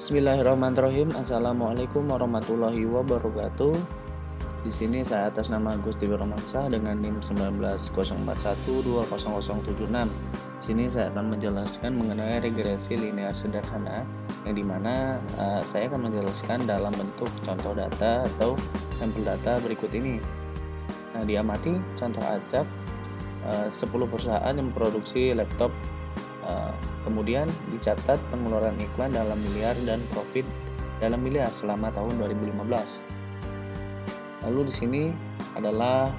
Bismillahirrahmanirrahim. Assalamualaikum warahmatullahi wabarakatuh. Di sini saya atas nama Gusti Romansa dengan NIM 1904120076. Di sini saya akan menjelaskan mengenai regresi linear sederhana, yang dimana saya akan menjelaskan dalam bentuk contoh data atau sampel data berikut ini. Nah, diamati contoh acak 10 perusahaan yang memproduksi laptop. Kemudian dicatat pengeluaran iklan dalam miliar dan profit dalam miliar selama tahun 2015. Lalu di sini adalah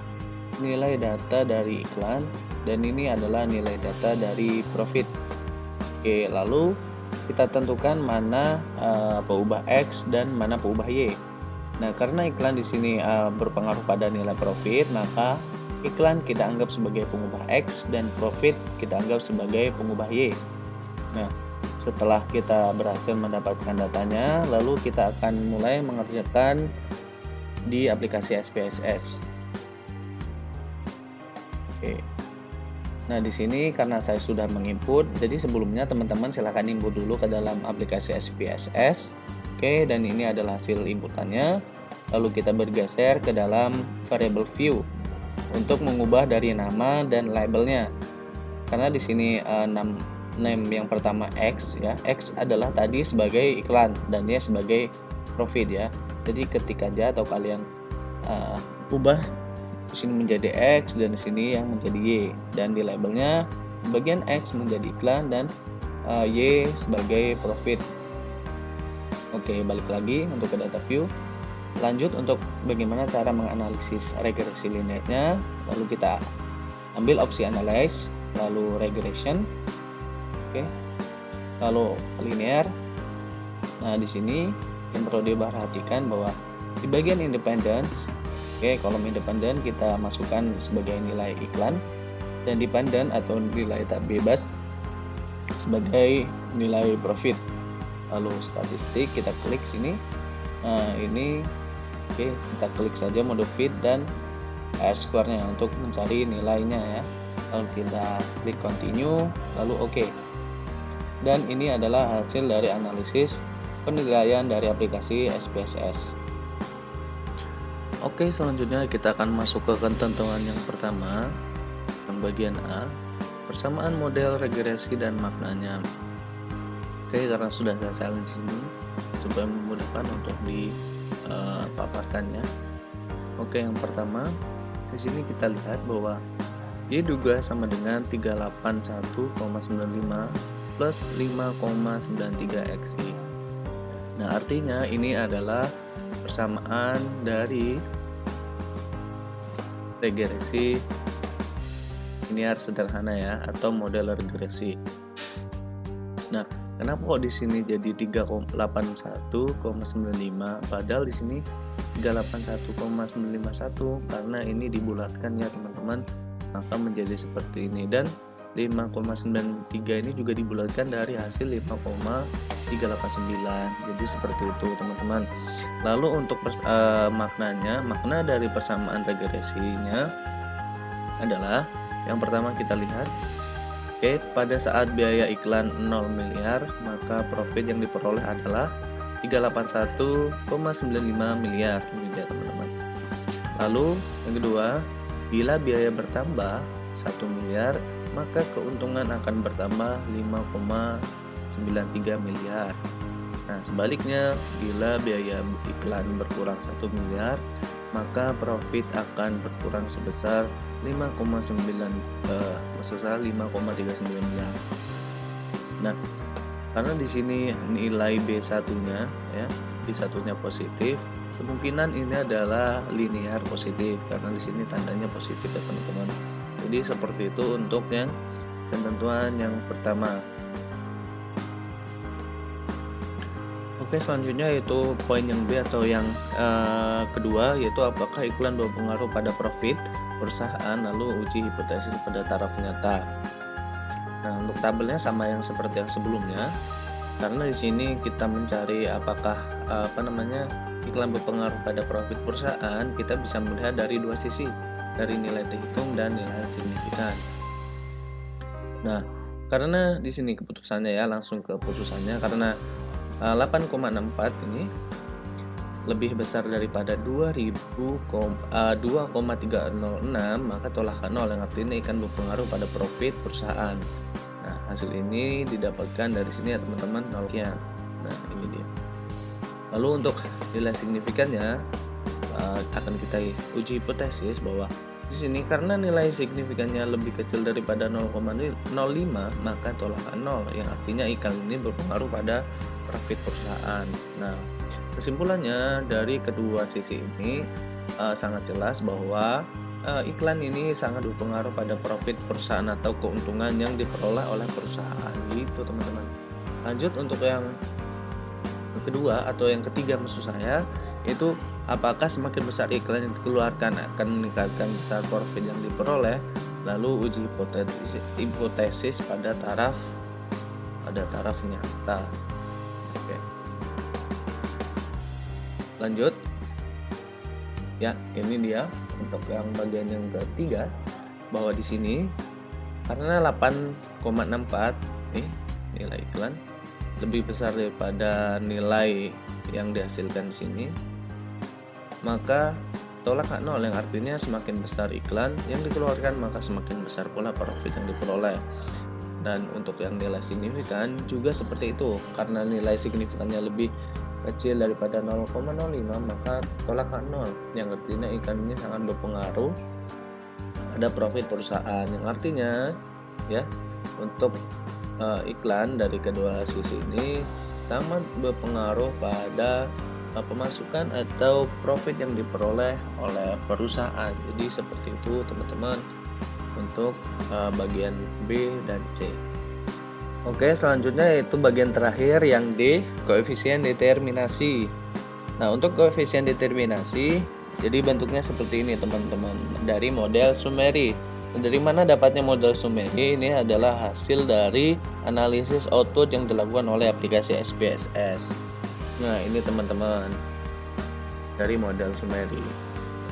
nilai data dari iklan dan ini adalah nilai data dari profit. Oke, lalu kita tentukan mana peubah X dan mana peubah Y. Nah, karena iklan di sini berpengaruh pada nilai profit, maka iklan kita anggap sebagai pengubah X dan profit kita anggap sebagai pengubah Y. Nah, setelah kita berhasil mendapatkan datanya, lalu kita akan mulai mengerjakan di aplikasi SPSS. Oke. Nah, di sini karena saya sudah menginput, jadi sebelumnya teman-teman silahkan input dulu ke dalam aplikasi SPSS. Oke, dan ini adalah hasil inputannya. Lalu kita bergeser ke dalam variable view untuk mengubah dari nama dan labelnya. Karena di sini name yang pertama X ya. X adalah tadi sebagai iklan dan dia sebagai profit ya. Jadi ketika aja atau kalian ubah di sini menjadi X dan di sini yang menjadi Y, dan di labelnya bagian X menjadi iklan dan Y sebagai profit. Oke, balik lagi untuk ke data view. Lanjut untuk bagaimana cara menganalisis regresi linearnya. Lalu kita ambil opsi analyze, lalu regression, oke, lalu linear. Nah, di sini yang perlu diperhatikan bahwa di bagian independence, oke, kolom independen kita masukkan sebagai nilai iklan, dan dependent atau nilai tak bebas sebagai nilai profit. Lalu statistik kita klik sini. Nah, ini oke, kita klik saja mode fit dan R-square-nya untuk mencari nilainya ya. Lalu kita klik continue, lalu oke. Dan ini adalah hasil dari analisis penilaian dari aplikasi SPSS. Oke, selanjutnya kita akan masuk ke ketentuan yang pertama, yang bagian A, persamaan model regresi dan maknanya. Oke, karena sudah saya salin di sini supaya memudahkan untuk dipaparkannya. Oke, yang pertama di sini kita lihat bahwa Y diduga sama dengan 381,95 plus 5,93 XY. Nah, artinya ini adalah persamaan dari regresi linear sederhana ya, atau model regresi. Nah, kenapa kok di sini jadi 381,95 padahal di sini 381,951? Karena ini dibulatkan ya teman-teman, maka menjadi seperti ini. Dan 5,93 ini juga dibulatkan dari hasil 5,389. Jadi seperti itu teman-teman. Lalu untuk maknanya, makna dari persamaan regresinya adalah yang pertama kita lihat. Oke, pada saat biaya iklan 0 miliar, maka profit yang diperoleh adalah 381,95 miliar ya teman-teman. Lalu yang kedua, bila biaya bertambah 1 miliar, maka keuntungan akan bertambah 5,93 miliar. Nah, sebaliknya, bila biaya iklan berkurang 1 miliar, maka profit akan berkurang sebesar 5,39 miliar. Nah, karena di sini nilai B1-nya ya, B1-nya positif, kemungkinan ini adalah linear positif karena di sini tandanya positif ya teman-teman. Jadi seperti itu untuk yang ketentuan yang pertama. Oke, selanjutnya yaitu poin yang B atau yang kedua, yaitu apakah iklan berpengaruh pada profit perusahaan, lalu uji hipotesis pada taraf nyata. Nah, untuk tabelnya sama yang seperti yang sebelumnya, karena di sini kita mencari apakah iklan berpengaruh pada profit perusahaan, kita bisa melihat dari dua sisi, dari nilai terhitung dan nilai signifikan. Nah, karena di sini keputusannya ya, langsung ke keputusannya, karena 8,64 ini lebih besar daripada 2,306, maka tolak nol yang artinya akan berpengaruh pada profit perusahaan. Nah, hasil ini didapatkan dari sini ya teman-teman, 0 sekian. Nah, ini dia. Lalu untuk nilai signifikannya akan kita uji hipotesis bahwa di sini karena nilai signifikannya lebih kecil daripada 0,05, maka tolakan 0 yang artinya iklan ini berpengaruh pada profit perusahaan. Nah, kesimpulannya dari kedua sisi ini sangat jelas bahwa iklan ini sangat berpengaruh pada profit perusahaan atau keuntungan yang diperoleh oleh perusahaan gitu teman-teman. Lanjut untuk yang kedua atau yang ketiga maksud saya, itu apakah semakin besar iklan yang dikeluarkan akan meningkatkan besar profit yang diperoleh. Lalu uji hipotesis pada taraf nyata. Oke. Lanjut ya, ini dia untuk yang bagian yang ketiga, bahwa di sini karena 8,64 nilai iklan lebih besar daripada nilai yang dihasilkan di sini, maka tolak nol yang artinya semakin besar iklan yang dikeluarkan maka semakin besar pula profit yang diperoleh. Dan untuk yang nilai signifikan juga seperti itu, karena nilai signifikannya lebih kecil daripada 0,05 maka tolak nol yang artinya iklan ini sangat berpengaruh pada profit perusahaan, yang artinya ya untuk iklan dari kedua sisi ini sangat berpengaruh pada pemasukan atau profit yang diperoleh oleh perusahaan. Jadi seperti itu teman-teman untuk bagian B dan C. Oke, selanjutnya yaitu bagian terakhir yang D, koefisien determinasi. Nah, untuk koefisien determinasi, jadi bentuknya seperti ini teman-teman, dari model summary. Dari mana dapatnya model summary? Ini adalah hasil dari analisis output yang dilakukan oleh aplikasi SPSS. Nah, ini teman-teman dari model summary.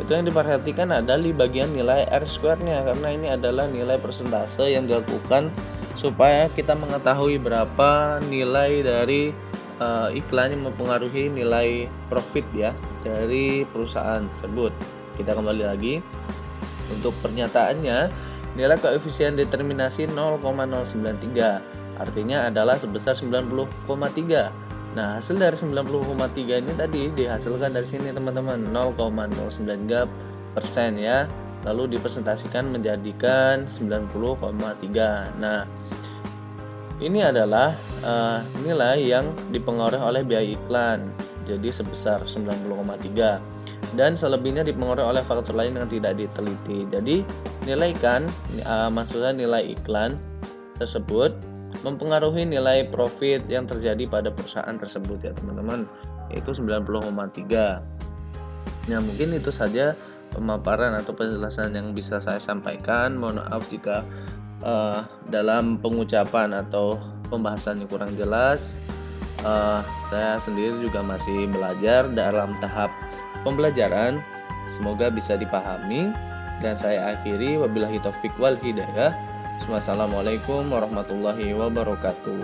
Itu yang diperhatikan adalah di bagian nilai R-square-nya, karena ini adalah nilai persentase yang dilakukan supaya kita mengetahui berapa nilai dari iklan yang mempengaruhi nilai profit ya dari perusahaan tersebut. Kita kembali lagi untuk pernyataannya, nilai koefisien determinasi 0,093 artinya adalah sebesar 90,3. Nah, hasil dari 90,3 ini tadi dihasilkan dari sini teman-teman, 0,093% ya. Lalu dipresentasikan menjadikan 90,3. Nah, ini adalah nilai yang dipengaruhi oleh biaya iklan, jadi sebesar 90,3. Dan selebihnya dipengaruhi oleh faktor lain yang tidak diteliti. Jadi nilai maksudnya nilai iklan tersebut mempengaruhi nilai profit yang terjadi pada perusahaan tersebut ya teman-teman, yaitu 90,3. Nah, mungkin itu saja pemaparan atau penjelasan yang bisa saya sampaikan. Mohon maaf jika dalam pengucapan atau pembahasannya kurang jelas. Saya sendiri juga masih belajar dalam tahap pembelajaran. Semoga bisa dipahami. Dan saya akhiri, wabillahi taufik wal hidayah. Wassalamualaikum warahmatullahi wabarakatuh.